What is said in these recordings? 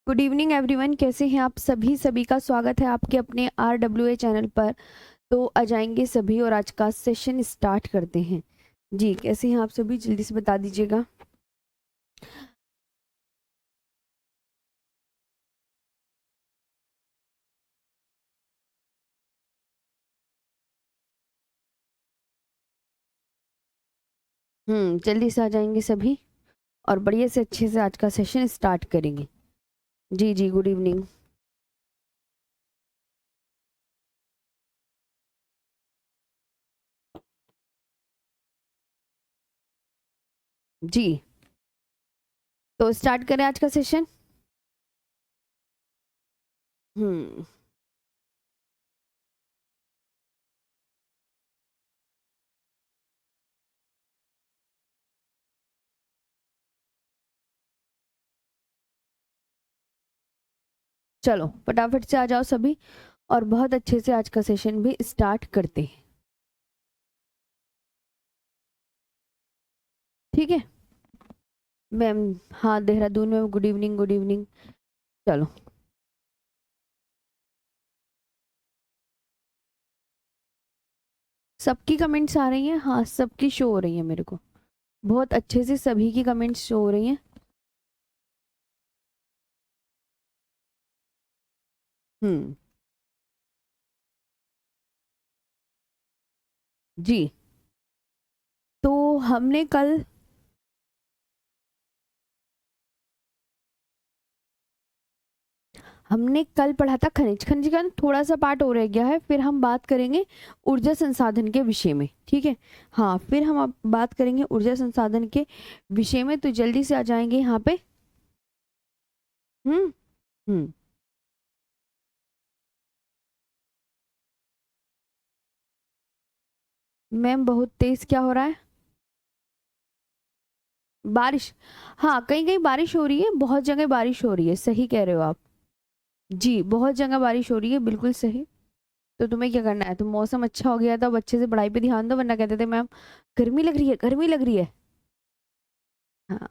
Good evening everyone, कैसे हैं आप सभी। सभी का स्वागत है आपके अपने RWA चैनल पर। तो आ जाएंगे सभी और आज का सेशन स्टार्ट करते हैं। जी कैसे हैं आप सभी, जल्दी से बता दीजिएगा। जल्दी से आ जाएंगे सभी और बढ़िया से अच्छे से आज का सेशन स्टार्ट करेंगे। जी जी गुड इवनिंग। जी तो स्टार्ट करें आज का सेशन। हम्म चलो फटाफट से आ जाओ सभी और बहुत अच्छे से आज का सेशन भी स्टार्ट करते हैं। ठीक है मैम। हाँ देहरादून में गुड इवनिंग गुड इवनिंग। चलो सबकी कमेंट्स आ रही हैं। हाँ सबकी शो हो रही है मेरे को, बहुत अच्छे से सभी की कमेंट्स शो हो रही हैं। हम्म जी तो हमने कल पढ़ा था खनिज। खनिज का थोड़ा सा पार्ट और रह गया है, फिर हम बात करेंगे ऊर्जा संसाधन के विषय में। ठीक है, हाँ फिर हम अब बात करेंगे ऊर्जा संसाधन के विषय में। तो जल्दी से आ जाएंगे यहाँ पे। हम्म हम्म मैम बहुत तेज क्या हो रहा है? बारिश। हाँ कहीं कहीं बारिश हो रही है, बहुत जगह बारिश हो रही है, सही कह रहे हो आप। जी बहुत जगह बारिश हो रही है, बिल्कुल सही। तो तुम्हें क्या करना है, तो मौसम अच्छा हो गया तो अब अच्छे से पढ़ाई पे ध्यान दो, वरना कहते थे मैम गर्मी लग रही है, गर्मी लग रही है। हाँ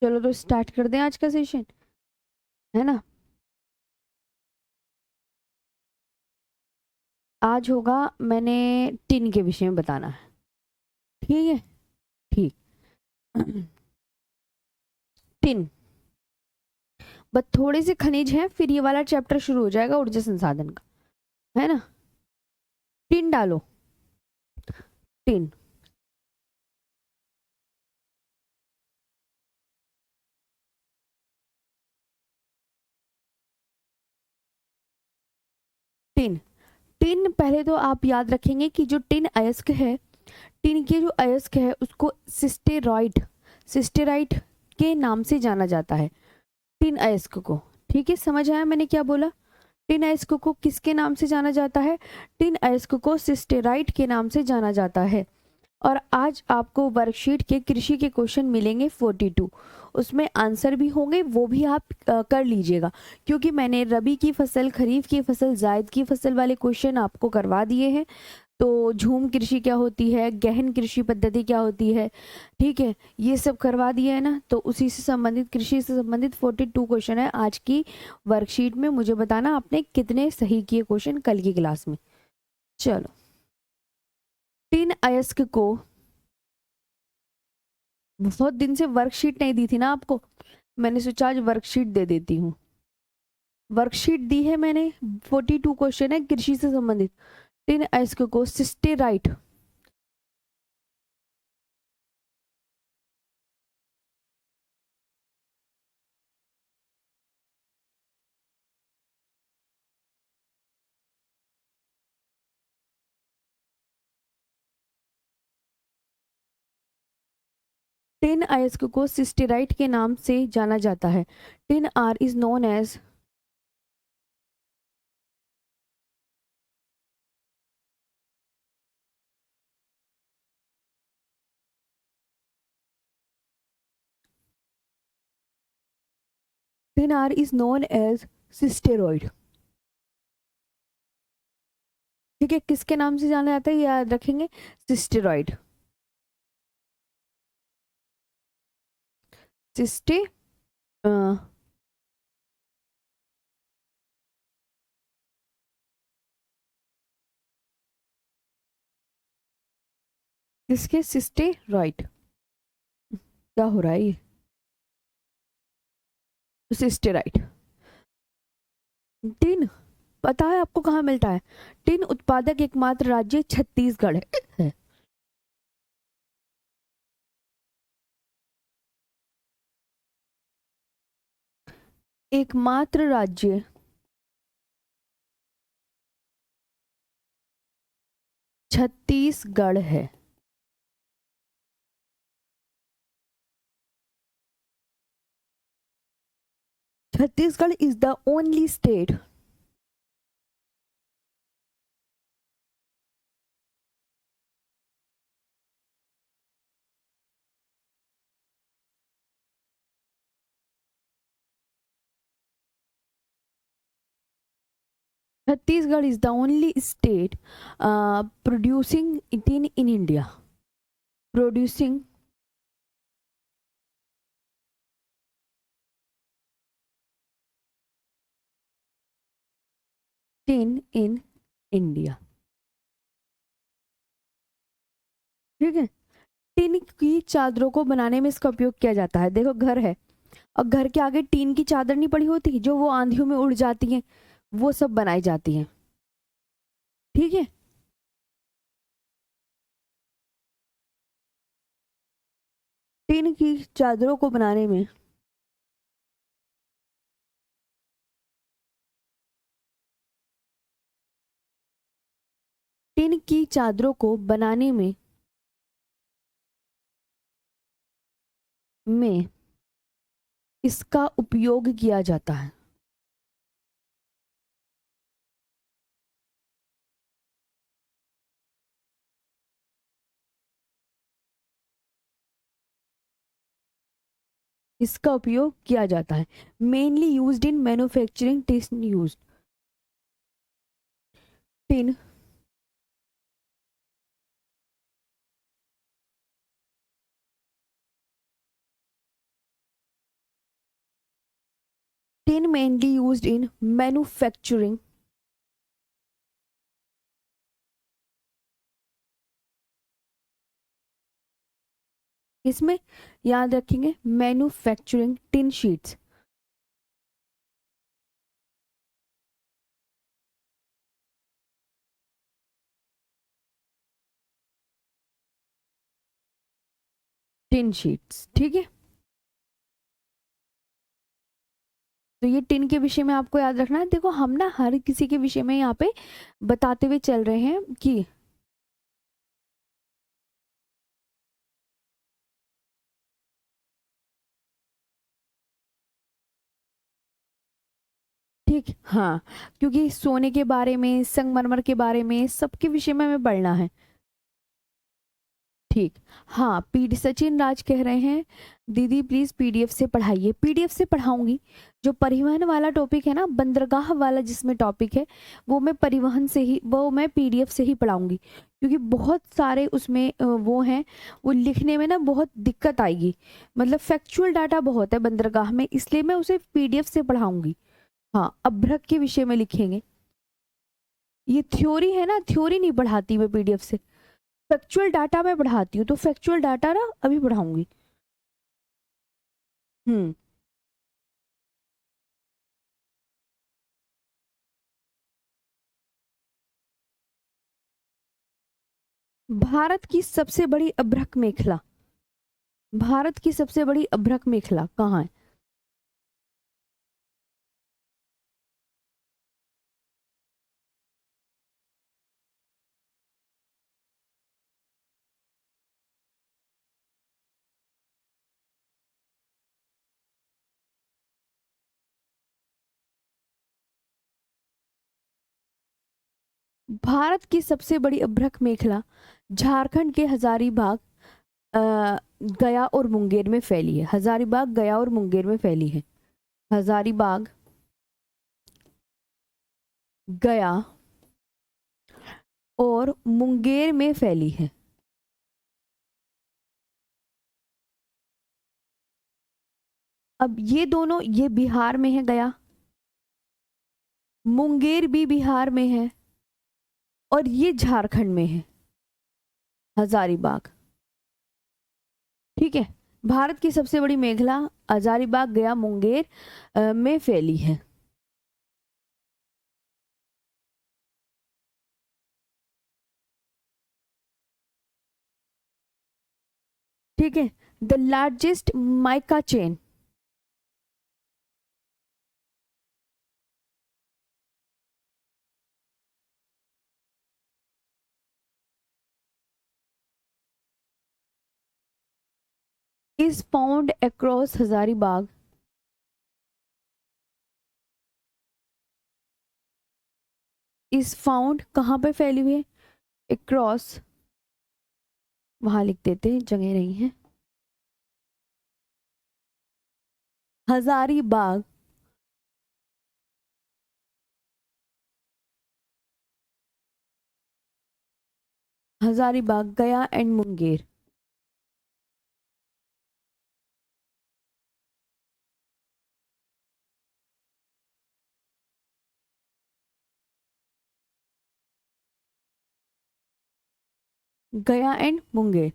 चलो तो स्टार्ट कर दें आज का सेशन, है ना। आज होगा, मैंने टिन के विषय में बताना है। ठीक है ठीक। टिन, बस थोड़े से खनिज हैं, फिर ये वाला चैप्टर शुरू हो जाएगा ऊर्जा संसाधन का, है ना। टिन डालो। टिन टिन टिन पहले तो आप याद रखेंगे कि जो टिन अयस्क है, टिन के जो अयस्क है उसको सिस्टेरॉइड, सिस्टेराइट के नाम से जाना जाता है। टिन अयस्क को, ठीक है समझ आया मैंने क्या बोला। टिन अयस्क को किसके नाम से जाना जाता है? टिन अयस्क को सिस्टेराइट के नाम से जाना जाता है। और आज आपको वर्कशीट के कृषि के क्वेश्चन मिलेंगे 42, उसमें आंसर भी होंगे, वो भी आप कर लीजिएगा। क्योंकि मैंने रबी की फसल, खरीफ की फसल, जायद की फसल वाले क्वेश्चन आपको करवा दिए हैं। तो झूम कृषि क्या होती है, गहन कृषि पद्धति क्या होती है, ठीक है, ये सब करवा दिया है ना। तो उसी से संबंधित, कृषि से संबंधित 42 क्वेश्चन है आज की वर्कशीट में। मुझे बताना आपने कितने सही किए क्वेश्चन कल की क्लास में। चलो, टिन अयस्क को, बहुत दिन से वर्कशीट नहीं दी थी ना आपको, मैंने सोचा आज वर्कशीट दे देती हूँ। वर्कशीट दी है मैंने, 42 क्वेश्चन है कृषि से संबंधित। टिन अयस्क को सिस्टेराइट, टिन अयस्क को सिस्टेराइट के नाम से जाना जाता है। Tin ore is known as, tin ore is known as cassiterite. ठीक है, किसके नाम से जाना जाता है याद रखेंगे, सिस्टेरॉइड। सिस्टे किसके? सिस्टेरॉइड। क्या हो रहा है ये? सिस्टेराइड। टिन, पता है आपको कहाँ मिलता है? टिन उत्पादक एकमात्र राज्य छत्तीसगढ़ है। एकमात्र राज्य छत्तीसगढ़ है। Chhattisgarh is the only state. Chhattisgarh is the only state producing tin in India. Producing tin in India. ठीक है। टिन की चादरों को बनाने में इसका उपयोग किया जाता है। देखो घर है और घर के आगे टीन की चादर नहीं पड़ी होती जो वो आंधियों में उड़ जाती है, वो सब बनाई जाती हैं। ठीक है। टिन की चादरों को बनाने में टिन की चादरों को बनाने में इसका उपयोग किया जाता है। इसका उपयोग किया जाता है। Mainly used in manufacturing tin used. Tin tin mainly used in manufacturing इसमें याद रखेंगे manufacturing tin sheets. Tin sheets. ठीक है। तो ये टिन के विषय में आपको याद रखना है। देखो हम ना हर किसी के विषय में यहाँ पे बताते हुए चल रहे हैं कि ठीक। हाँ, क्योंकि सोने के बारे में, संगमरमर के बारे में, सबके विषय में हमें पढ़ना है। ठीक। हाँ, पीडी सचिन राज कह रहे हैं दीदी प्लीज पीडीएफ से पढ़ाइए। पीडीएफ से पढ़ाऊंगी। जो परिवहन वाला टॉपिक है ना, बंदरगाह वाला जिसमें टॉपिक है, वो मैं परिवहन से ही, वो मैं पीडीएफ से ही पढ़ाऊंगी। क्योंकि बहुत सारे उसमें वो हैं, वो लिखने में ना बहुत दिक्कत आएगी। मतलब फैक्चुअल डाटा बहुत है बंदरगाह में, इसलिए मैं उसे पीडीएफ से पढ़ाऊंगी। हाँ, अभ्रक के विषय में लिखेंगे। ये थ्योरी है ना, थ्योरी नहीं पढ़ाती मैं पीडीएफ से, फैक्चुअल डाटा मैं पढ़ाती हूँ। तो फैक्चुअल डाटा ना अभी पढ़ाऊंगी। हम्म। भारत की सबसे बड़ी अभ्रक मेखला, भारत की सबसे बड़ी अभ्रक मेखला कहाँ है? भारत की सबसे बड़ी अभ्रक मेखला झारखंड के हजारीबाग, गया और मुंगेर में फैली है। हजारीबाग, गया और मुंगेर में फैली है। हजारीबाग, गया और मुंगेर में फैली है। अब ये दोनों, ये बिहार में है गया, मुंगेर भी बिहार में है, और ये झारखंड में है हजारीबाग। ठीक है, भारत की सबसे बड़ी मेखला हजारीबाग गया मुंगेर में फैली है। ठीक है, the largest mica chain, is found across Hazaribagh, is found कहाँ पे फैली हुई है, अक्रॉस, वहां लिख देते हैं, जगह नहीं है, हजारीबाग, हजारीबाग गया एंड मुंगेर। गया एंड मुंगेर।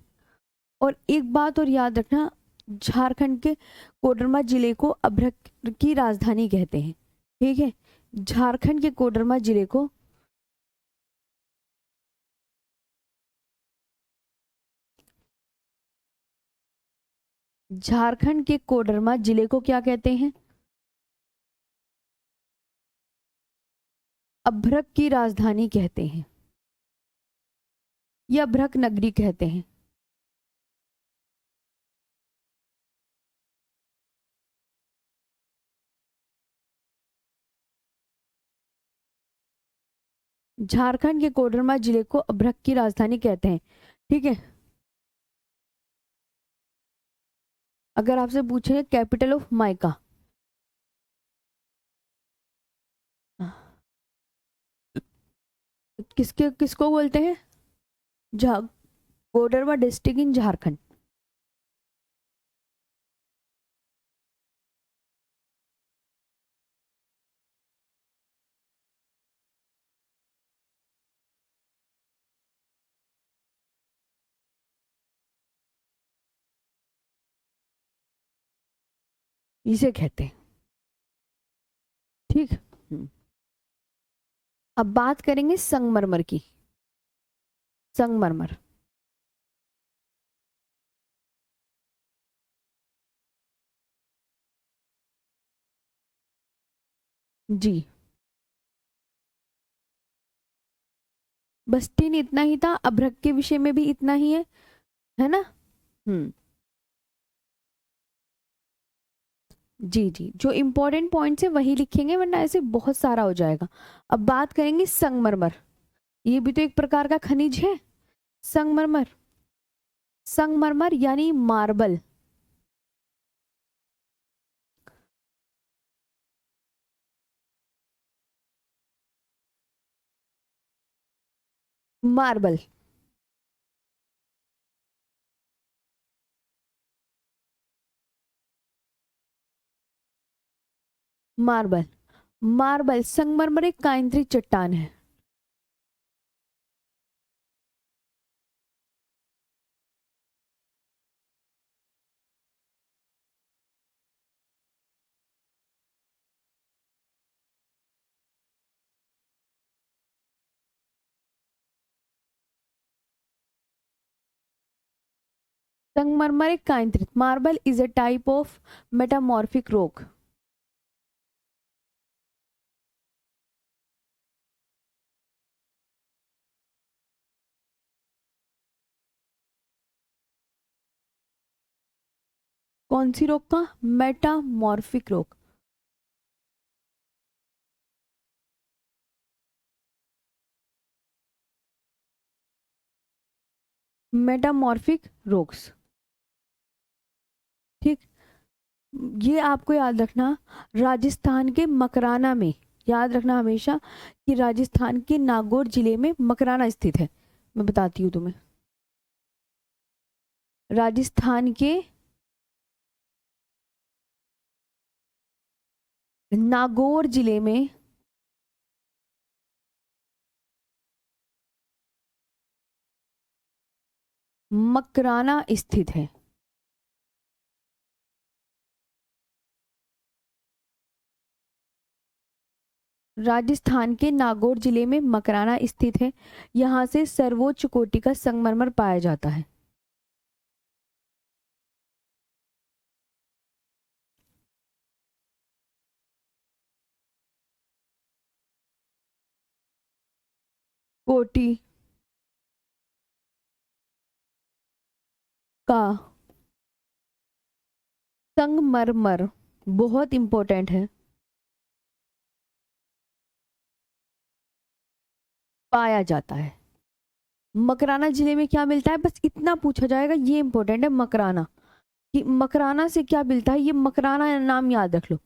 और एक बात और याद रखना, झारखंड के कोडरमा जिले को अभ्रक की राजधानी कहते हैं। ठीक है, झारखंड के कोडरमा जिले को झारखंड के कोडरमा जिले को क्या कहते हैं, अभ्रक की राजधानी कहते हैं, या अभ्रक नगरी कहते हैं। झारखंड के कोडरमा जिले को अभ्रक की राजधानी कहते हैं। ठीक है, अगर आपसे पूछे कैपिटल ऑफ माइका, किसको बोलते हैं, कोडरमा डिस्ट्रिक्ट इन झारखंड। इसे कहते हैं। ठीक। अब बात करेंगे संगमरमर की। संगमरमर, जी, बस टीन इतना ही था, अभ्रक के विषय में भी इतना ही है ना। हम्म, जी जी, जो इंपॉर्टेंट पॉइंट्स है वही लिखेंगे, वरना ऐसे बहुत सारा हो जाएगा। अब बात करेंगे संगमरमर, ये भी तो एक प्रकार का खनिज है। संगमरमर, संगमरमर यानी मार्बल, मार्बल, मार्बल, मार्बल, संगमरमर एक काइंद्री चट्टान है। संगमरमर एक काइंद्रित, marble is a type of metamorphic rock. कौन सी रॉक का, मेटामॉर्फिक रॉक। Metamorphic rocks. ठीक, ये आपको याद रखना, राजस्थान के मकराना में, याद रखना हमेशा कि राजस्थान के नागौर जिले में मकराना स्थित है। मैं बताती हूँ तुम्हें, राजस्थान के नागौर जिले में मकराना स्थित है। राजस्थान के नागौर जिले में मकराना स्थित है। यहाँ से सर्वोच्च कोटि का संगमरमर पाया जाता है। कोटि का संगमरमर बहुत इंपॉर्टेंट है, पाया जाता है। मकराना जिले में क्या मिलता है, बस इतना पूछा जाएगा, ये इंपॉर्टेंट है मकराना, कि मकराना से क्या मिलता है। ये मकराना नाम याद रख लो,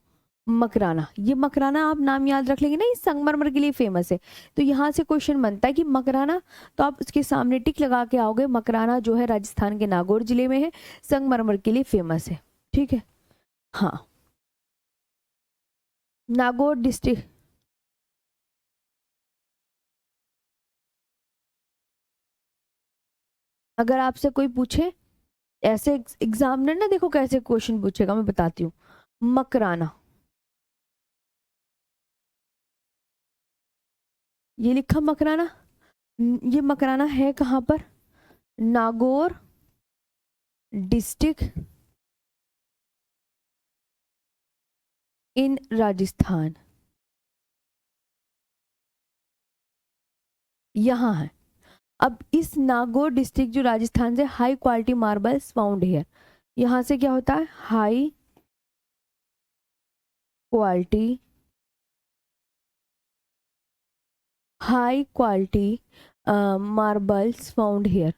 मकराना, ये मकराना आप नाम याद रख लेंगे ना, ये संगमरमर के लिए फेमस है। तो यहाँ से क्वेश्चन बनता है कि मकराना, तो आप उसके सामने टिक लगा के आओगे। मकराना जो है राजस्थान के नागौर जिले में है, संगमरमर के लिए फेमस है। ठीक है, हाँ। नागौर डिस्ट्रिक्ट, अगर आपसे कोई पूछे ऐसे, एग्जामिनर ना देखो कैसे क्वेश्चन पूछेगा, मैं बताती हूँ। मकराना, ये लिखा मकराना। ये मकराना है कहाँ पर, नागौर डिस्ट्रिक्ट इन राजस्थान, यहाँ है। अब इस नागौर डिस्ट्रिक्ट जो राजस्थान से, high quality marbles found here, यहाँ से क्या होता है, high quality, high quality marbles found here.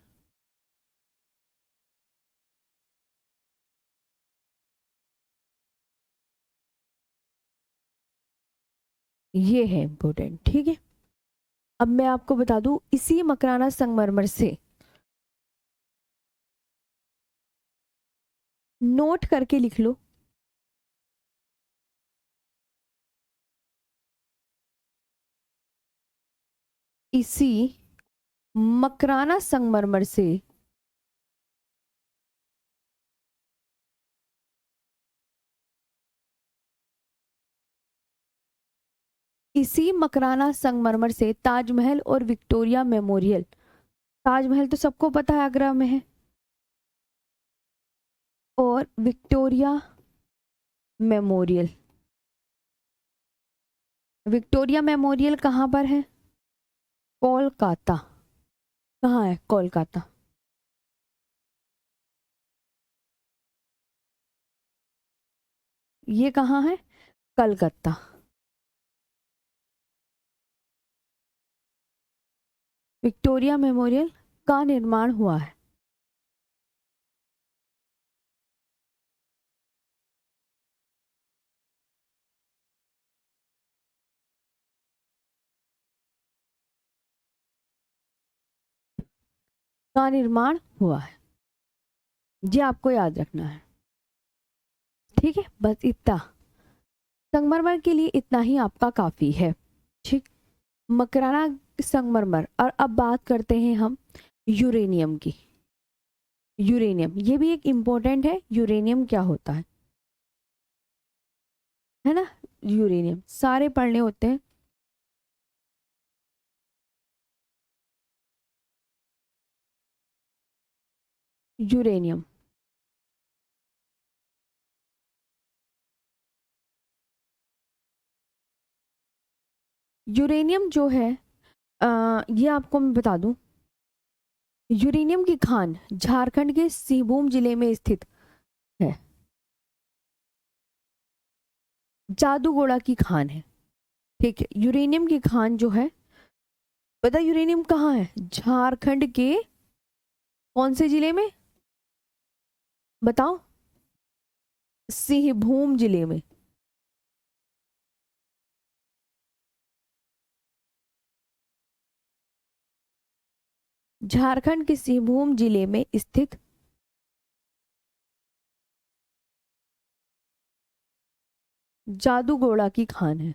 ये है इंपॉर्टेंट, ठीक है। अब मैं आपको बता दूं, इसी मकराना संगमरमर से, नोट करके लिख लो, इसी मकराना संगमरमर से इसी मकराना संगमरमर से ताजमहल और विक्टोरिया मेमोरियल, ताजमहल तो सबको पता है आगरा में है, और विक्टोरिया मेमोरियल, विक्टोरिया मेमोरियल कहाँ पर है, कोलकाता। कहाँ है कोलकाता, ये कहाँ है, कलकत्ता। विक्टोरिया मेमोरियल का निर्माण हुआ है। का निर्माण हुआ है, ये आपको याद रखना है। ठीक है, बस इतना, संगमरमर के लिए इतना ही आपका काफी है। ठीक, मकराना संगमरमर। और अब बात करते हैं हम यूरेनियम की। यूरेनियम, ये भी एक इम्पोर्टेंट है, यूरेनियम क्या होता है ना। यूरेनियम सारे पढ़ने होते हैं। यूरेनियम, यूरेनियम जो है, ये आपको मैं बता दूं, यूरेनियम की खान झारखंड के सिंहभूम जिले में स्थित है। जादूगोड़ा की खान है। ठीक है, यूरेनियम की खान जो है, पता यूरेनियम कहाँ है, झारखंड के कौन से जिले में, बताओ, सिंहभूम जिले में। झारखंड के सिंहभूम जिले में स्थित जादूगोड़ा की खान है।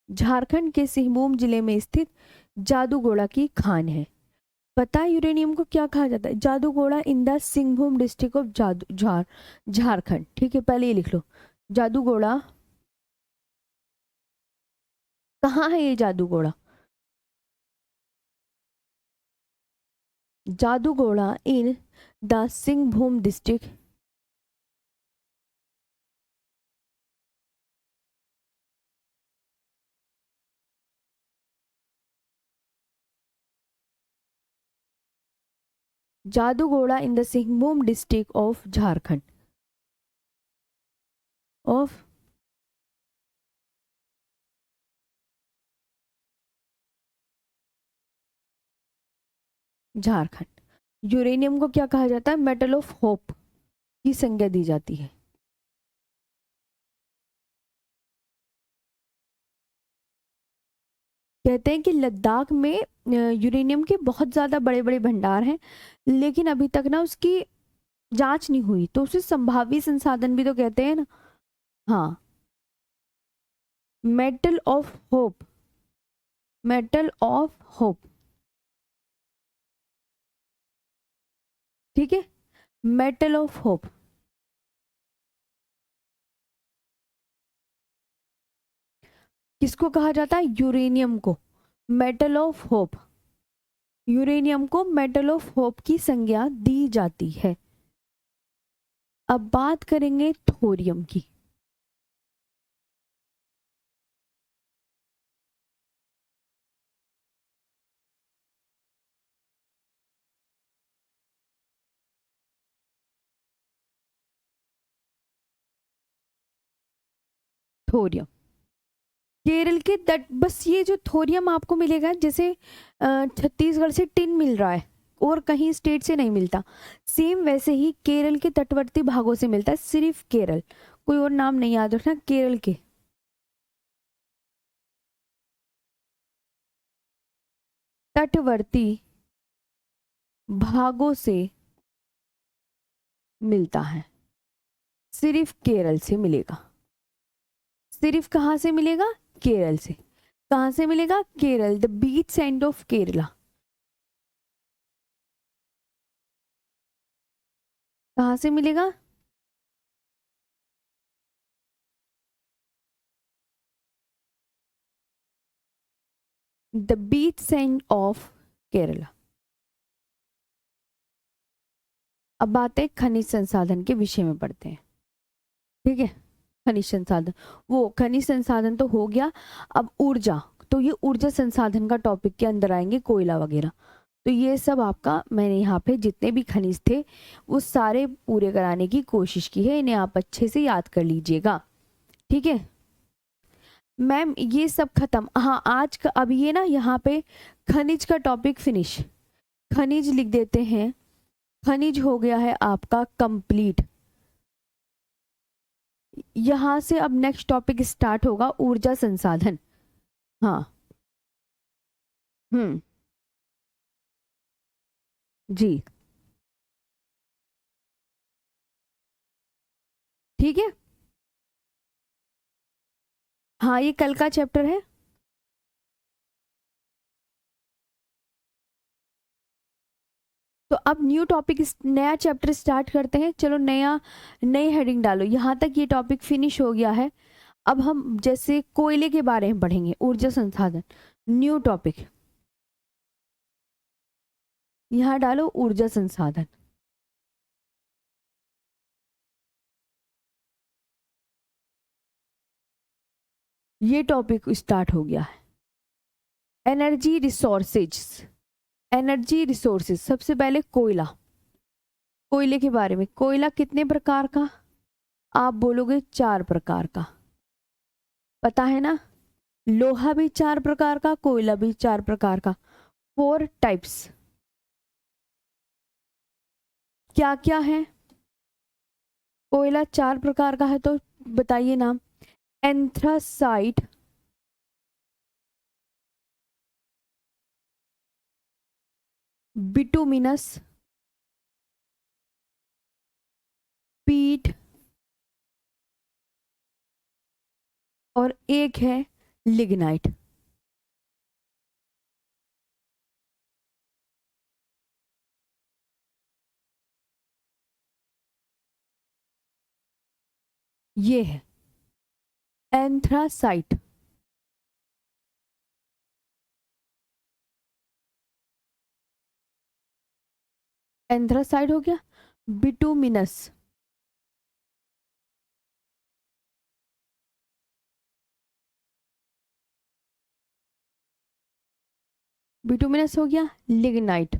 झारखंड के सिंहभूम जिले में स्थित जादूगोड़ा की खान है। पता है यूरेनियम को क्या कहा जाता है? Jaduguda in the Singhbhum district of Jharkhand. ठीक है, पहले ये लिख लो। जादूगोड़ा कहाँ है? ये Jaduguda, Jaduguda in the Singhbhum district, Jaduguda in the Singhbhum district of Jharkhand, of Jharkhand. Uranium को क्या कहा जाता है? मेटल ऑफ होप की संज्ञा दी जाती है। कहते हैं कि लद्दाख में यूरेनियम के बहुत ज़्यादा बड़े बड़े भंडार हैं, लेकिन अभी तक ना उसकी जांच नहीं हुई, तो उसे संभावी संसाधन भी तो कहते हैं ना। हाँ, metal of hope, metal of hope. ठीक है, मेटल ऑफ होप। किसको कहा जाता है? यूरेनियम को मेटल ऑफ होप। यूरेनियम को मेटल ऑफ होप की संज्ञा दी जाती है। अब बात करेंगे थोरियम की। थोरियम केरल के तट, बस ये जो थोरियम आपको मिलेगा, जैसे छत्तीसगढ़ से टिन मिल रहा है और कहीं स्टेट से नहीं मिलता, सेम वैसे ही केरल के तटवर्ती भागों से मिलता है, सिर्फ केरल, कोई और नाम नहीं याद रखना, केरल के तटवर्ती भागों से मिलता है, सिर्फ केरल से मिलेगा। सिर्फ कहाँ से मिलेगा? केरल से। कहाँ से मिलेगा? Kerala, the beach end of Kerala. कहाँ से मिलेगा? The beach end of Kerala. अब बात है खनिज संसाधन के विषय में पढ़ते हैं। ठीक है, खनिज संसाधन, वो खनिज संसाधन तो हो गया। अब ऊर्जा, तो ये ऊर्जा संसाधन का टॉपिक के अंदर आएंगे, कोयला वगैरह। तो ये सब आपका, मैंने यहाँ पे जितने भी खनिज थे वो सारे पूरे कराने की कोशिश की है, इन्हें आप अच्छे से याद कर लीजिएगा। ठीक है मैम, ये सब खत्म। हाँ, आज का अब ये ना यहाँ पे खनिज का टॉपिक फिनिश, खनिज लिख देते हैं। खनिज हो गया है आपका कंप्लीट। यहां से अब नेक्स्ट टॉपिक स्टार्ट होगा, ऊर्जा संसाधन। हाँ, हम्म, जी, ठीक है। हाँ, ये कल का चैप्टर है। तो अब न्यू टॉपिक, नया चैप्टर स्टार्ट करते हैं। चलो, नई हेडिंग डालो। यहाँ तक ये टॉपिक फिनिश हो गया है। अब हम जैसे कोयले के बारे में पढ़ेंगे, ऊर्जा संसाधन, न्यू टॉपिक। यहाँ डालो ऊर्जा संसाधन। ये टॉपिक स्टार्ट हो गया है। एनर्जी रिसोर्सेज, एनर्जी रिसोर्सेज, सबसे पहले कोयला, कोयले के बारे में। कोयला कितने प्रकार का? आप बोलोगे 4 प्रकार का, पता है ना? लोहा भी 4 प्रकार का, कोयला भी 4 प्रकार का, 4 टाइप्स। क्या क्या है? कोयला 4 प्रकार का है, तो बताइए नाम। एंथ्रासाइट, बिटुमिनस, पीट, और एक है लिग्नाइट। ये है एंथ्रासाइट। एंथ्रासाइट हो गया। बिटुमिनस, बिटुमिनस हो गया। लिग्नाइट,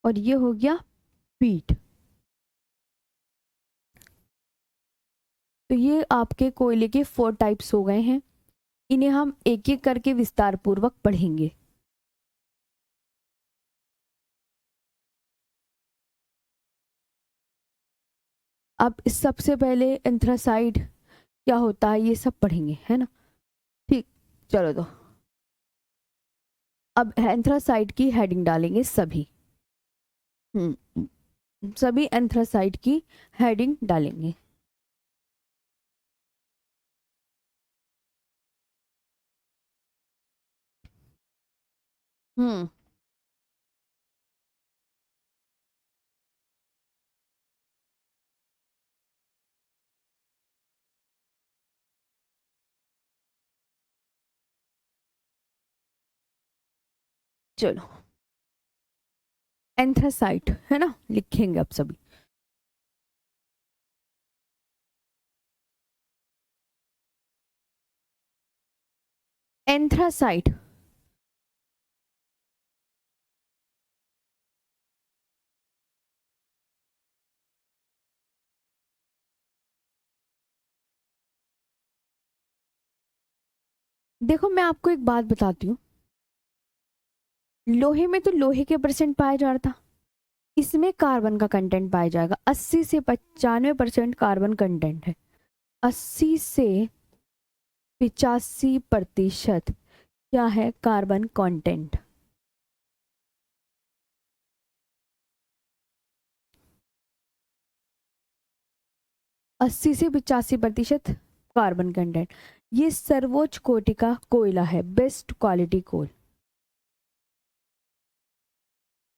और ये हो गया पीट। तो ये आपके कोयले के 4 टाइप्स हो गए हैं। इन्हें हम एक एक करके विस्तार पूर्वक पढ़ेंगे। अब सबसे पहले एंथ्रासाइड क्या होता है ये सब पढ़ेंगे, है ना। ठीक, चलो तो अब एंथ्रासाइड की हेडिंग डालेंगे सभी। सभी एंथ्रासाइड की हेडिंग डालेंगे। हम्म चलो, एंथ्रासाइट है ना, लिखेंगे अब सभी। एंथ्रासाइट देखो, मैं आपको एक बात बताती हूँ। लोहे में तो लोहे के परसेंट पाया जा रहा था, इसमें कार्बन का कंटेंट पाया जाएगा। 80 से 95% कार्बन कंटेंट है। 80 से 85% क्या है कार्बन कंटेंट। अस्सी से 85% कार्बन कंटेंट। ये सर्वोच्च कोटि का कोयला है, बेस्ट क्वालिटी कोल।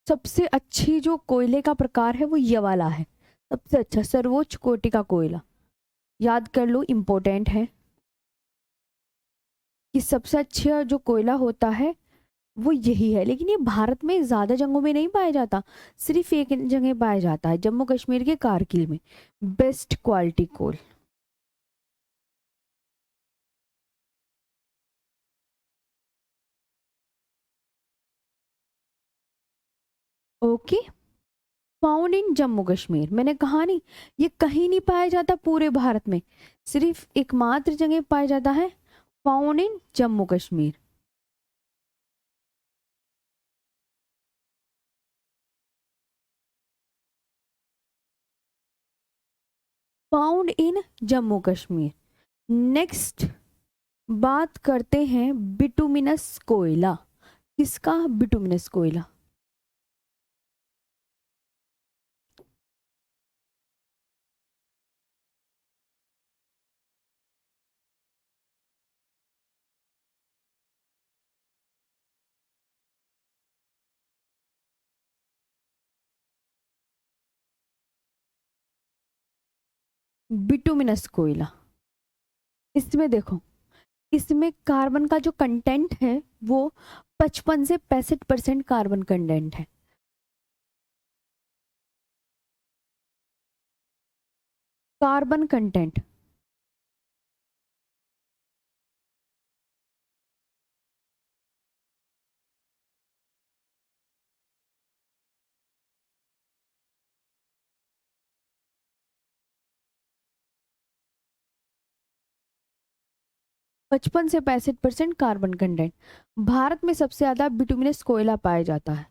सबसे अच्छी जो कोयले का प्रकार है वो ये वाला है, सबसे अच्छा सर्वोच्च कोटि का कोयला। याद कर लो, इंपॉर्टेंट है कि सबसे अच्छा जो कोयला होता है वो यही है। लेकिन ये भारत में ज्यादा जगहों में नहीं पाया जाता, सिर्फ एक जगह पाया जाता है, जम्मू कश्मीर के कारगिल में। Best quality coal. Okay, found in Jammu Kashmir. मैंने कहा नहीं, ये कहीं नहीं पाया जाता पूरे भारत में, सिर्फ एकमात्र जगह पाया जाता है, found in Jammu Kashmir. Found in Jammu Kashmir. Next बात करते हैं बिटुमिनस कोयला। किसका? बिटुमिनस कोयला। बिटुमिनस कोयला, इसमें देखो, इसमें कार्बन का जो कंटेंट है वो 55 से 65% कार्बन कंटेंट है। कार्बन कंटेंट 55 से 65% कार्बन कंटेंट। भारत में सबसे ज्यादा बिटुमिनस कोयला पाया जाता है।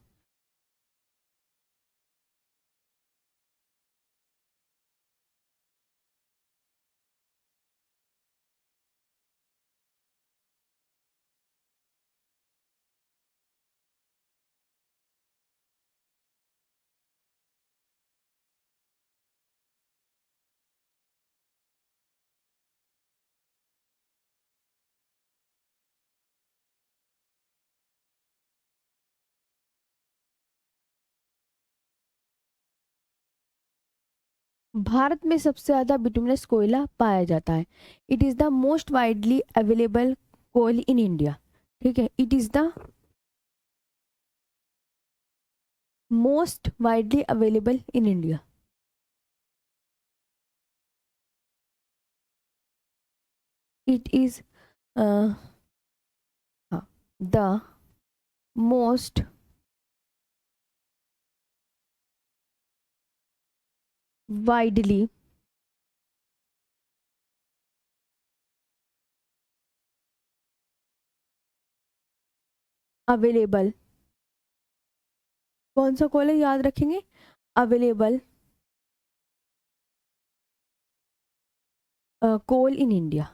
भारत में सबसे ज्यादा बिटुमिनस कोयला पाया जाता है। It is the most widely available coal in India. ठीक है, it is the most widely available in India. It is the most widely available, कौन सा कोल है याद रखेंगे, अवेलेबल कोल इन इंडिया।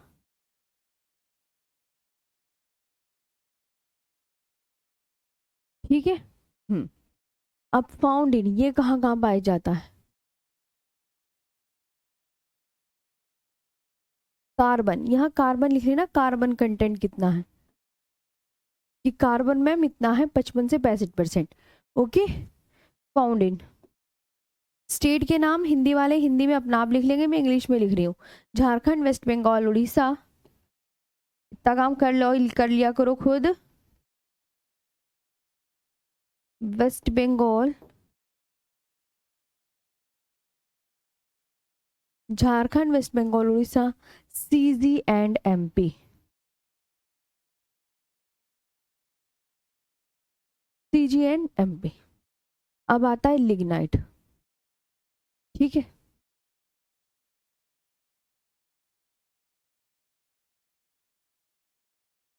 ठीक है। अब फाउंड इन, ये कहाँ कहाँ पाया जाता है? कार्बन, यहाँ कार्बन लिख लेना, कार्बन कंटेंट कितना है कि कार्बन मैम इतना है 55 से 65%। ओके, फाउंड इन स्टेट के नाम, हिंदी वाले हिंदी में अपना आप लिख लेंगे, मैं इंग्लिश में लिख रही हूँ। झारखंड, वेस्ट बंगाल, उड़ीसा। इतना काम कर लो, कर लिया करो खुद। West Bengal, Jharkhand, West Bengal, Orissa, CG and MP. CG and MP. अब आता है लिग्नाइट। ठीक है,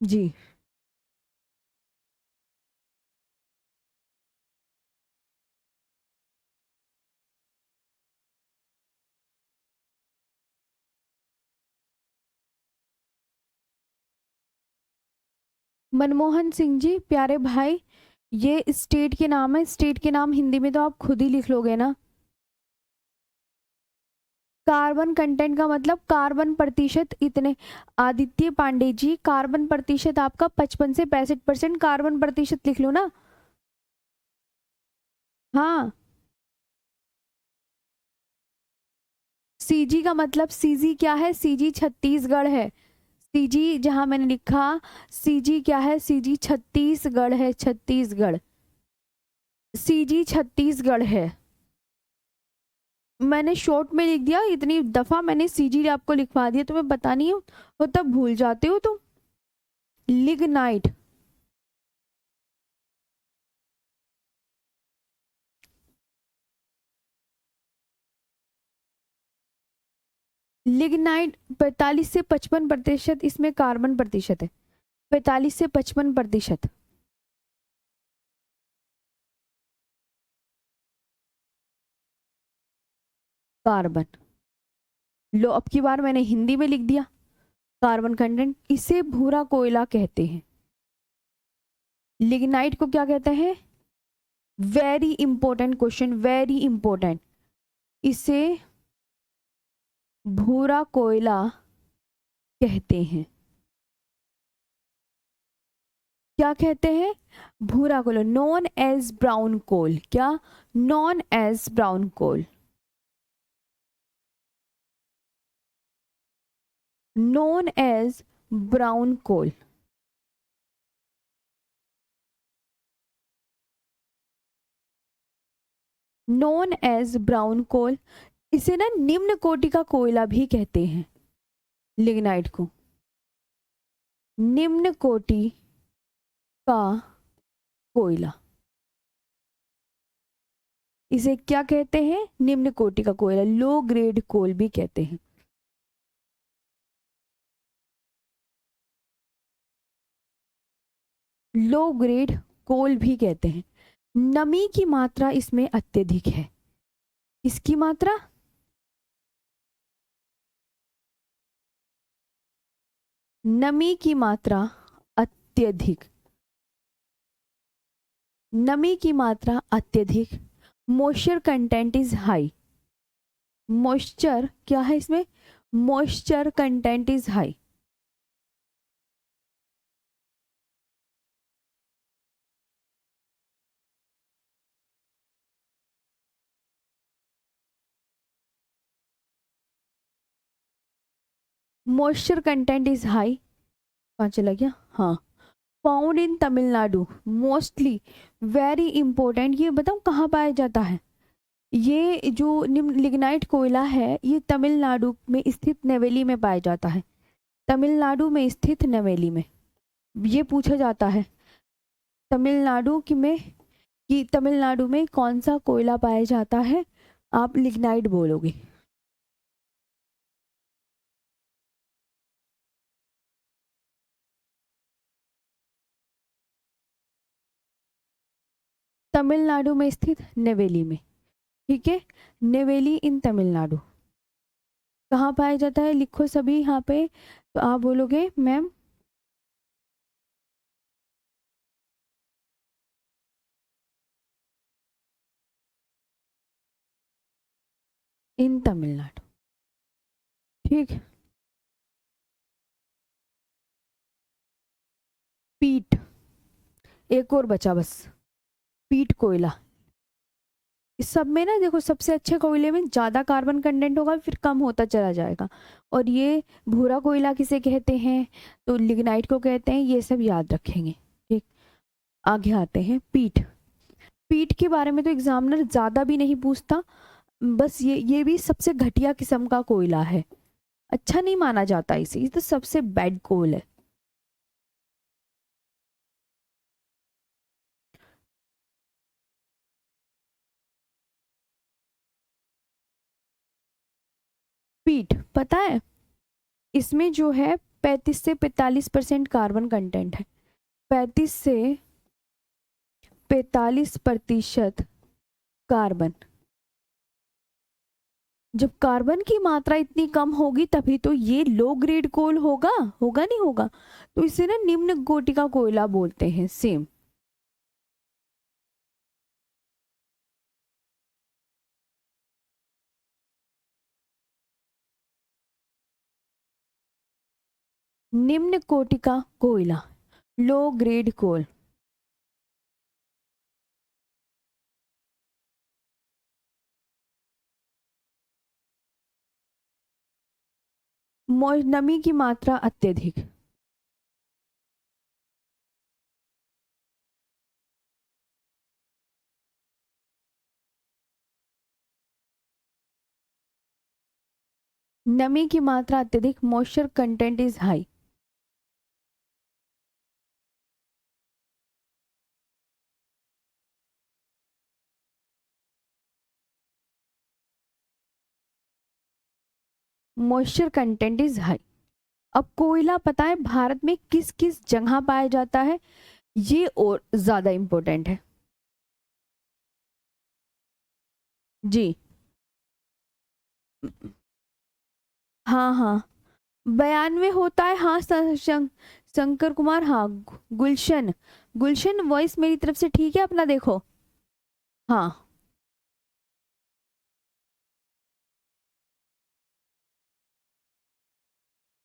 जी। मनमोहन सिंह जी, प्यारे भाई, ये स्टेट के नाम है, स्टेट के नाम हिंदी में तो आप खुद ही लिख लोगे ना। कार्बन कंटेंट का मतलब कार्बन प्रतिशत इतने। आदित्य पांडे जी, कार्बन प्रतिशत आपका 55 से 65%, कार्बन प्रतिशत लिख लो ना। हाँ, सीजी का मतलब, सीजी क्या है, सीजी छत्तीसगढ़ है। सीजी जहां मैंने लिखा, सीजी क्या है, सीजी छत्तीसगढ़ है, छत्तीसगढ़। सीजी छत्तीसगढ़ है। मैंने शॉर्ट में लिख दिया, इतनी दफा मैंने सीजी आपको लिखवा दिया, तुम्हें पता नहीं हो तब भूल जाते हो तुम। लिग्नाइट, लिग्नाइट 45 से 55% इसमें कार्बन प्रतिशत है। 45 से 55%। कार्बन, लो अब की बार मैंने हिंदी में लिख दिया कार्बन कंटेंट। इसे भूरा कोयला कहते हैं। लिग्नाइट को क्या कहते हैं? Very important question, very important. इसे भूरा कोयला कहते हैं। क्या कहते हैं? भूरा कोयला, नॉन एज ब्राउन कोल। क्या? नॉन एज ब्राउन कोल, नॉन एज ब्राउन कोल। नॉन एज ब्राउन कोल। इसे ना निम्न कोटि का कोयला भी कहते हैं, लिग्नाइट को। निम्न कोटि का कोयला, इसे क्या कहते हैं? निम्न कोटि का कोयला, लो ग्रेड कोल भी कहते हैं। लो ग्रेड कोल भी कहते हैं। नमी की मात्रा इसमें अत्यधिक है। इसकी मात्रा, नमी की मात्रा अत्यधिक, नमी की मात्रा अत्यधिक। Moisture content is high. Moisture क्या है इसमें? Moisture content is high. Moisture content is high, कहाँ चला गया, हाँ, found in Tamil Nadu mostly, very important, ये बताओ कहाँ पाया जाता है। ये जो निम्न लिग्नाइट कोयला है ये तमिलनाडु में स्थित नेवेली में पाया जाता है, तमिलनाडु में स्थित नेवेली में। ये पूछा जाता है तमिलनाडु की में कि तमिलनाडु में कौन सा कोयला पाया जाता है, आप लिग्नाइट बोलोगे। तमिलनाडु में स्थित नेवेली में, ठीक है, नेवेली इन तमिलनाडु। कहाँ पाया जाता है, लिखो सभी यहाँ पे, तो आप बोलोगे मैम इन तमिलनाडु, ठीक। पीट, एक और बचा बस, पीट कोयला। इस सब में ना देखो सबसे अच्छे कोयले में ज़्यादा कार्बन कंटेंट होगा, फिर कम होता चला जाएगा। और ये भूरा कोयला किसे कहते हैं, तो लिग्नाइट को कहते हैं, ये सब याद रखेंगे, ठीक। आगे आते हैं पीट। पीट के बारे में तो एग्जामिनर ज़्यादा भी नहीं पूछता, बस ये भी सबसे घटिया किस्म का कोयला है, अच्छा नहीं माना जाता इसे, ये तो सबसे बैड कोल है। पीट पता है, इसमें जो है 35 से 45% कार्बन कंटेंट है, 35 से 45% कार्बन। जब कार्बन की मात्रा इतनी कम होगी तभी तो ये लो ग्रेड कोल होगा, होगा नहीं होगा, तो इसे ना निम्न कोटि का कोयला बोलते हैं, सेम। निम्न कोटि का कोयला, लो ग्रेड कोल। नमी की मात्रा अत्यधिक, नमी की मात्रा अत्यधिक, moisture content is high. Moisture content is high. अब कोयला पता है भारत में किस किस जगह पाया जाता है, ये और ज्यादा इंपॉर्टेंट है। जी, हाँ हाँ, 92 होता है, हाँ शंकर कुमार, हाँ गुलशन, गुलशन वॉइस मेरी तरफ से ठीक है अपना, देखो, हाँ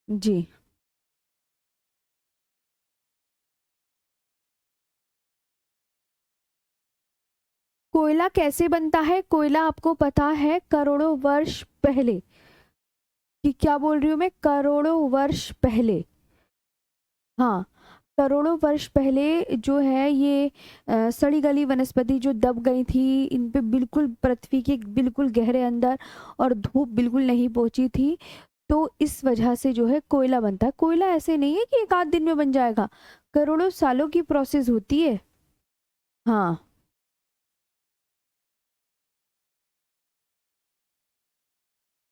जी। कोयला कैसे बनता है, कोयला आपको पता है करोड़ों वर्ष पहले, कि क्या बोल रही हूँ मैं, करोड़ों वर्ष पहले, हाँ, करोड़ों वर्ष पहले जो है ये सड़ी गली वनस्पति जो दब गई थी, इन पे बिल्कुल पृथ्वी के बिल्कुल गहरे अंदर और धूप बिल्कुल नहीं पहुंची थी, तो इस वजह से जो है कोयला बनता है। कोयला ऐसे नहीं है कि एक आध दिन में बन जाएगा, करोड़ों सालों की प्रोसेस होती है। हाँ,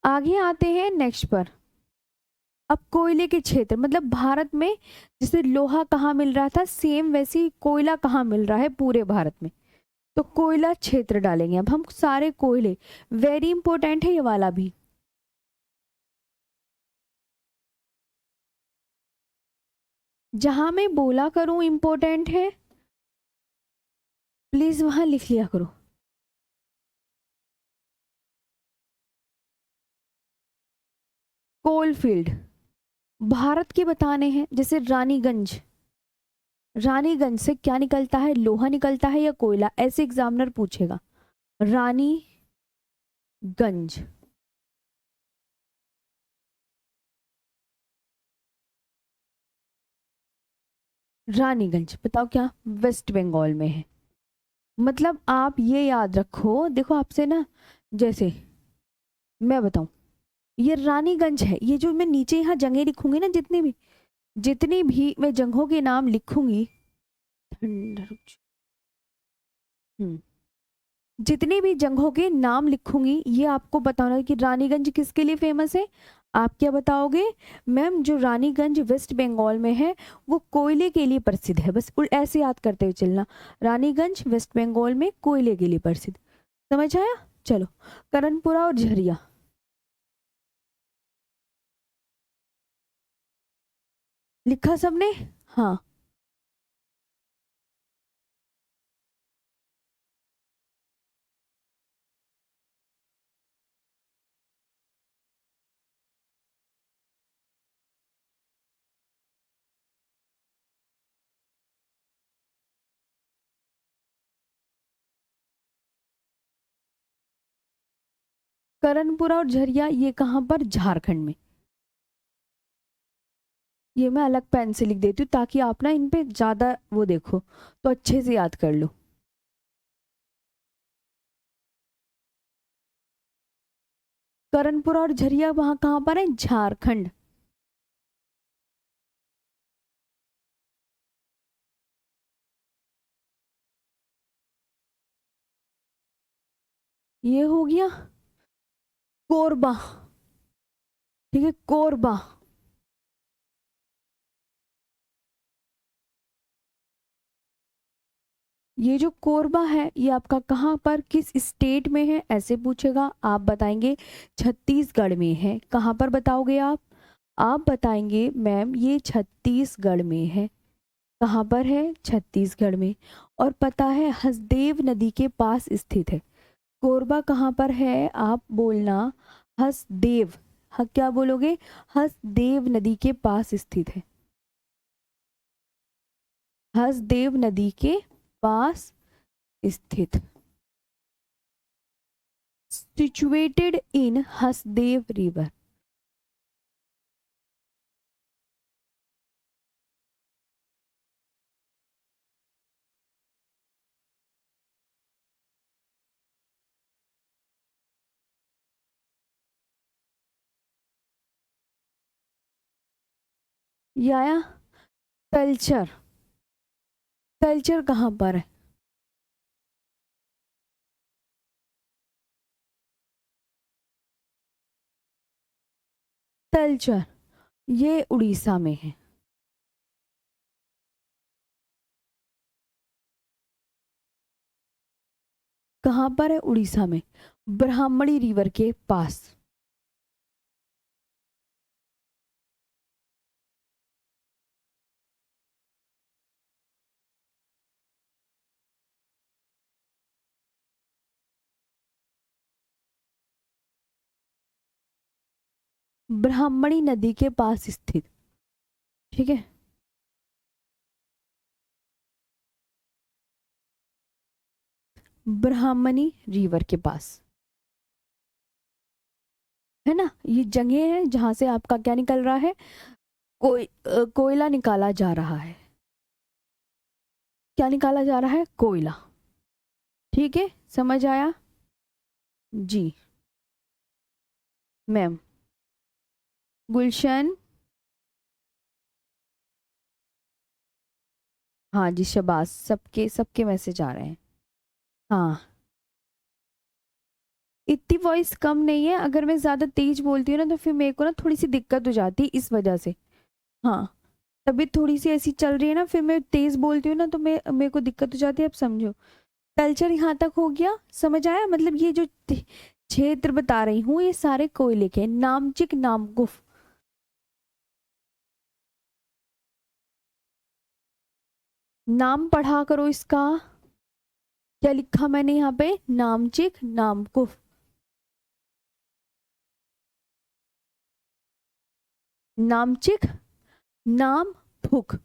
आगे आते हैं नेक्स्ट पर। अब कोयले के क्षेत्र, मतलब भारत में जैसे लोहा कहाँ मिल रहा था, सेम वैसे ही कोयला कहाँ मिल रहा है पूरे भारत में, तो कोयला क्षेत्र डालेंगे अब हम सारे कोयले, वेरी इंपॉर्टेंट है ये वाला भी। जहां मैं बोला करूं इंपॉर्टेंट है, प्लीज वहां लिख लिया करो। कोलफील्ड भारत के बताने हैं, जैसे रानीगंज, रानीगंज से क्या निकलता है, लोहा निकलता है या कोयला, ऐसे एग्जामिनर पूछेगा। रानीगंज, रानीगंज, बताओ क्या वेस्ट बंगाल में है। मतलब आप ये याद रखो, देखो आपसे ना, जैसे मैं बताऊं, ये रानीगंज है, ये जो मैं नीचे यहाँ जगह लिखूंगी ना, जितनी भी मैं जगहों के नाम लिखूंगी, हम्म, जितनी भी जगहों के नाम लिखूंगी ये आपको बताना है कि रानीगंज किसके लिए फेमस है। आप क्या बताओगे, मैम जो रानीगंज वेस्ट बंगाल में है वो कोयले के लिए प्रसिद्ध है। बस ऐसे याद करते हुए चलना, रानीगंज वेस्ट बंगाल में कोयले के लिए प्रसिद्ध। समझ आया। चलो, करणपुरा और झरिया, लिखा सबने। हाँ, करणपुरा और झरिया ये कहाँ पर, झारखंड में। ये मैं अलग पेन से लिख देती हूँ ताकि आप ना इन पे ज्यादा वो देखो, तो अच्छे से याद कर लो। करणपुरा और झरिया वहां कहाँ पर है, झारखंड। ये हो गया कोरबा। ठीक है, कोरबा। ये जो कोरबा है ये आपका कहाँ पर, किस स्टेट में है, ऐसे पूछेगा, आप बताएंगे छत्तीसगढ़ में है। कहाँ पर बताओगे आप बताएंगे मैम ये छत्तीसगढ़ में है। कहाँ पर है, छत्तीसगढ़ में। और पता है हसदेव नदी के पास स्थित है। कोरबा कहाँ पर है, आप बोलना हसदेव। क्या बोलोगे, हसदेव नदी के पास स्थित है। हसदेव नदी के पास स्थित, सिचुएटेड इन हसदेव रिवर। ये आया तलचर। तलचर कहाँ पर है, तलचर ये उड़ीसा में है। कहाँ पर है, उड़ीसा में, ब्राह्मणी रिवर के पास। ब्राह्मणी नदी के पास स्थित। ठीक है, ब्राह्मणी रिवर के पास, है ना। ये जगह है जहां से आपका क्या निकल रहा है, कोयला निकाला जा रहा है। क्या निकाला जा रहा है, कोयला। ठीक है, समझ आया। जी मैम। गुलशन, हाँ जी, शबाश, सबके सबके मैसेज आ रहे हैं। हाँ, इतनी वॉइस कम नहीं है, अगर मैं ज्यादा तेज बोलती हूँ ना तो फिर मेरे को ना थोड़ी सी दिक्कत हो जाती है इस वजह से। हाँ, तबीयत थोड़ी सी ऐसी चल रही है ना, फिर मैं तेज बोलती हूँ ना तो मेरे को दिक्कत हो जाती है, अब समझो। कल्चर यहाँ तक हो गया, समझ आया। मतलब ये जो क्षेत्र बता रही हूँ ये सारे कोयले के, नामचिक, नामकुफ। नाम पढ़ा करो इसका। क्या लिखा मैंने यहाँ पे, नामचिक, नामकुफ। नामचिक, नाम फुक।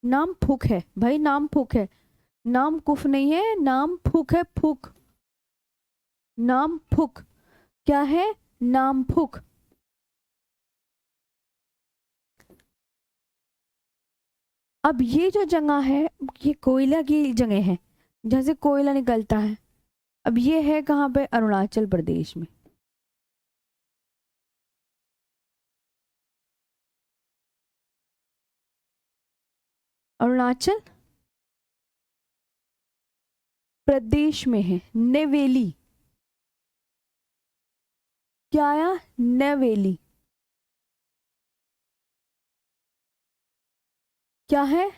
नाम फुक है भाई, नाम फुक है, नाम कुफ नहीं है, नाम फुक है, फुक। नाम फुक, क्या है, नाम फुक। अब ये जो जगह है ये कोयला की जगह है, जहाँ से कोयला निकलता है। अब ये है कहाँ पे? अरुणाचल प्रदेश में। अरुणाचल प्रदेश में है, नेवेली। क्या आया? नेवेली। क्या है?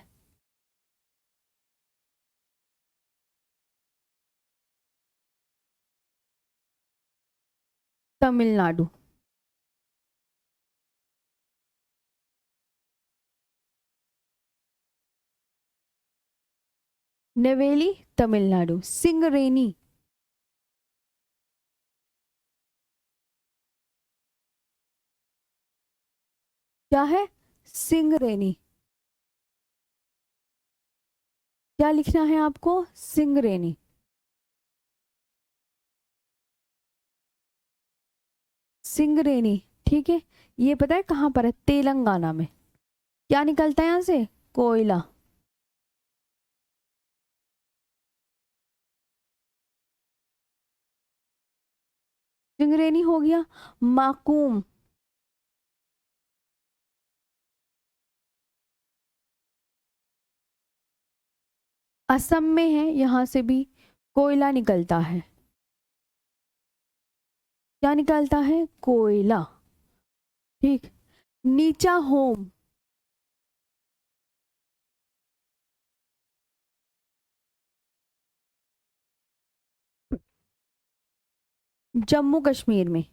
तमिलनाडु। नेवेली तमिलनाडु। सिंगरेनी। क्या है? सिंगरेनी। क्या लिखना है आपको? सिंगरेनी। सिंगरेनी। ठीक है। ये पता है कहाँ पर है? तेलंगाना में। क्या निकलता है यहाँ से? कोयला। सिंगरेनी हो गया। माकूम। असम में है, यहाँ से भी कोयला निकलता है। क्या निकलता है? कोयला। ठीक। नीचा होम। जम्मू कश्मीर में।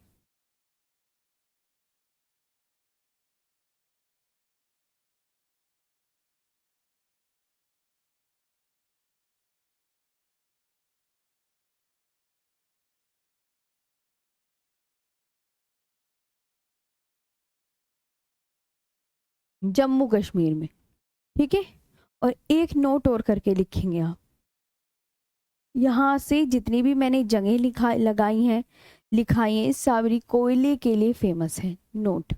जम्मू कश्मीर में। ठीक है। और एक नोट और करके लिखेंगे आप, यहाँ से जितनी भी मैंने जगह लिखा लगाई हैं, लिखाई हैं, सारी कोयले के लिए फेमस है। नोट।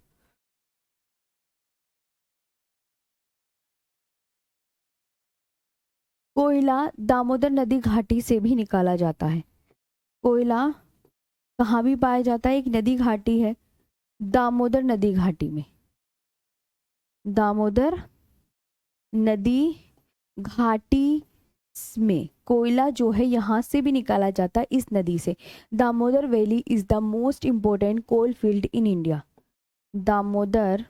कोयला दामोदर नदी घाटी से भी निकाला जाता है। कोयला कहाँ भी पाया जाता है? एक नदी घाटी है, दामोदर नदी घाटी में। दामोदर नदी घाटी में कोयला जो है यहाँ से भी निकाला जाता है, इस नदी से। Damodar valley is the most important coal field in India. Damodar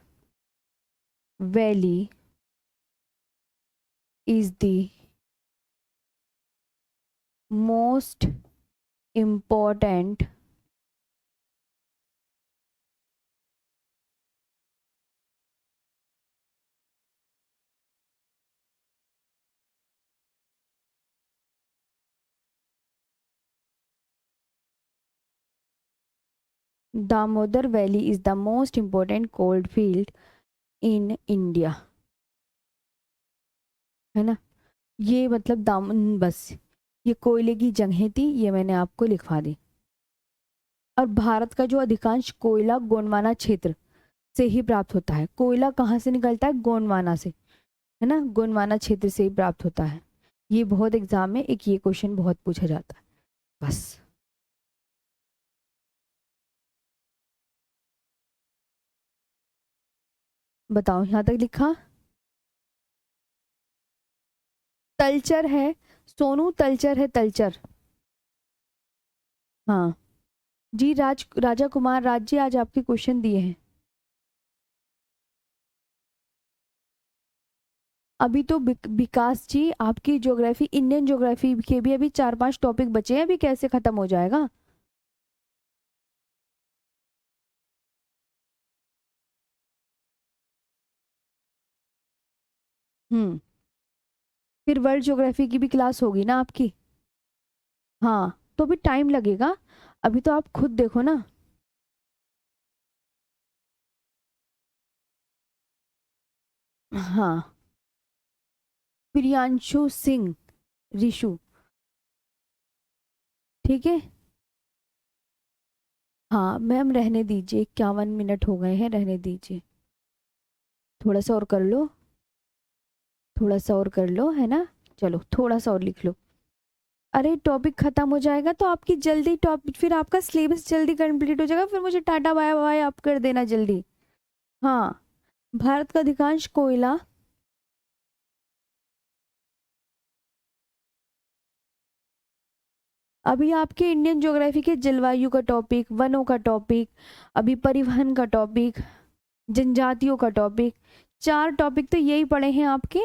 valley is the most important Damodar valley is the most important coal field in India. है ना? ये मतलब बस ये कोयले की जगह थी, ये मैंने आपको लिखवा दी। और भारत का जो अधिकांश कोयला गोंडवाना क्षेत्र से ही प्राप्त होता है। कोयला कहाँ से निकलता है? गोंडवाना से। है ना? गोंडवाना क्षेत्र से ही प्राप्त होता है। ये बहुत एग्जाम में एक ये क्वेश्चन बहुत पूछा जाता है। बस। बताओ यहाँ तक लिखा? तलचर है सोनू, तलचर है, तलचर। हाँ जी। राजा कुमार राज जी, आज आपके क्वेश्चन दिए हैं। अभी तो विकास जी आपकी ज्योग्राफी, इंडियन ज्योग्राफी के भी अभी 4-5 टॉपिक बचे हैं, अभी कैसे खत्म हो जाएगा? हम्म। फिर वर्ल्ड ज्योग्राफी की भी क्लास होगी ना आपकी? हाँ तो भी टाइम लगेगा, अभी तो आप खुद देखो ना। हाँ। प्रियांशु सिंह, ऋषु। ठीक है। हाँ मैम रहने दीजिए, 51 मिनट हो गए हैं, रहने दीजिए। थोड़ा सा और कर लो। थोड़ा सा और कर लो, है ना। चलो थोड़ा सा और लिख लो। अरे टॉपिक खत्म हो जाएगा तो आपकी जल्दी टॉपिक, फिर आपका सिलेबस जल्दी कंप्लीट हो जाएगा, फिर मुझे टाटा बाय बाय आप कर देना जल्दी। हाँ, भारत का अधिकांश कोयला, अभी आपके इंडियन ज्योग्राफी के जलवायु का टॉपिक, वनों का टॉपिक, अभी परिवहन का टॉपिक, जनजातियों का टॉपिक, 4 टॉपिक तो यही पड़े हैं आपके।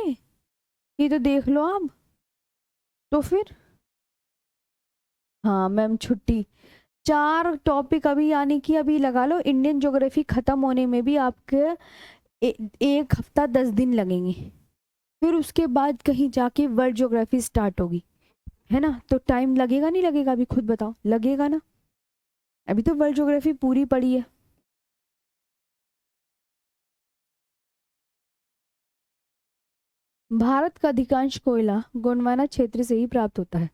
ये तो देख लो आप। तो फिर हाँ मैम छुट्टी, 4 टॉपिक अभी, यानी कि अभी लगा लो इंडियन ज्योग्राफी खत्म होने में भी आपके 1 हफ्ता 10 दिन लगेंगे। फिर उसके बाद कहीं जाके वर्ल्ड ज्योग्राफी स्टार्ट होगी, है ना। तो टाइम लगेगा नहीं लगेगा, अभी खुद बताओ, लगेगा ना। अभी तो वर्ल्ड ज्योग्राफी पूरी पड़ी है। भारत का अधिकांश कोयला गोंडवाना क्षेत्र से ही प्राप्त होता है।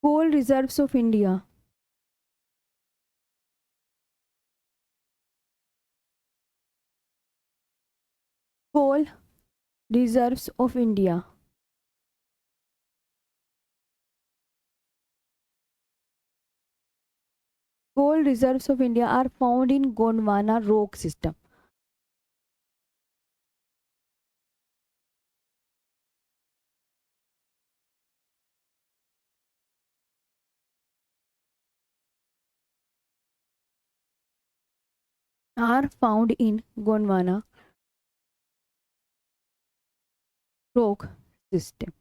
Coal reserves of India, coal reserves of India, coal reserves of India are found in Gondwana rock system. Are found in Gondwana rock system.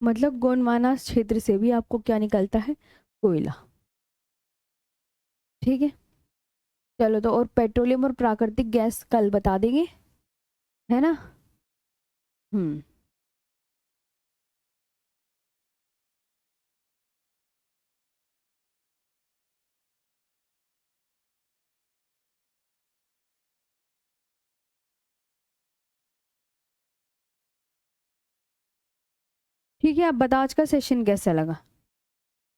मतलब गोंडवाना क्षेत्र से भी आपको क्या निकलता है, कोयला। ठीक है, चलो तो और पेट्रोलियम और प्राकृतिक गैस कल बता देंगे, है ना। हम्म, ठीक है। आप बताओ आज का सेशन कैसा लगा,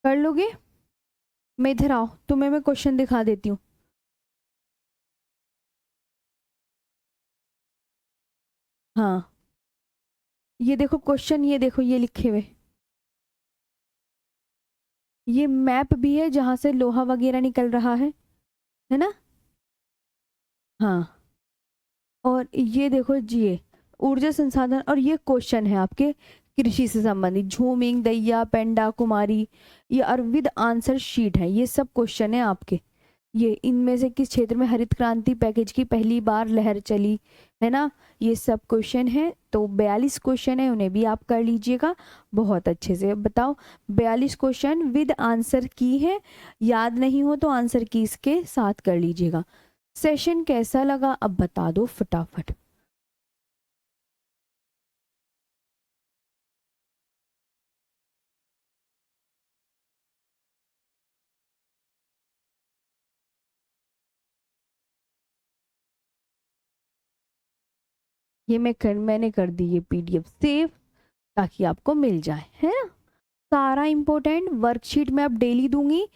कर लोगे। मैं इधर आओ, तुम्हें मैं क्वेश्चन दिखा देती हूँ। हाँ, ये देखो क्वेश्चन, ये देखो ये लिखे हुए, ये मैप भी है जहां से लोहा वगैरह निकल रहा है ना। हाँ, और ये देखो जी, ये ऊर्जा संसाधन, और ये क्वेश्चन है आपके कृषि से संबंधित, झूमिंग, दैया, पेंडा, कुमारी, ये अरविंद आंसर शीट है, ये सब क्वेश्चन है आपके। ये इनमें से किस क्षेत्र में हरित क्रांति पैकेज की पहली बार लहर चली, है ना। ये सब क्वेश्चन है, तो 42 क्वेश्चन है, उन्हें भी आप कर लीजिएगा बहुत अच्छे से। बताओ 42 क्वेश्चन विद आंसर की है, याद नहीं हो तो आंसर की इसके साथ कर लीजिएगा। सेशन कैसा लगा अब बता दो फटाफट। ये मैंने कर दी ये पीडीएफ सेव, ताकि आपको मिल जाए, है ना। सारा इंपॉर्टेंट वर्कशीट में अब डेली दूंगी।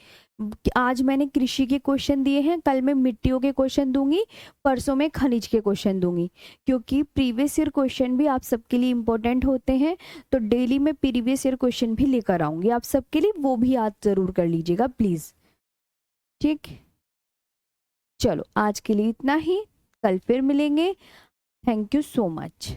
आज मैंने कृषि के क्वेश्चन दिए हैं, कल मैं मिट्टियों के क्वेश्चन दूंगी, परसों में खनिज के क्वेश्चन दूंगी, क्योंकि प्रीवियस ईयर क्वेश्चन भी आप सबके लिए इंपॉर्टेंट होते हैं। तो डेली मैं प्रीवियस ईयर क्वेश्चन भी लेकर आऊंगी आप सबके लिए, वो भी याद जरूर कर लीजिएगा प्लीज। ठीक, चलो आज के लिए इतना ही, कल फिर मिलेंगे। Thank you so much.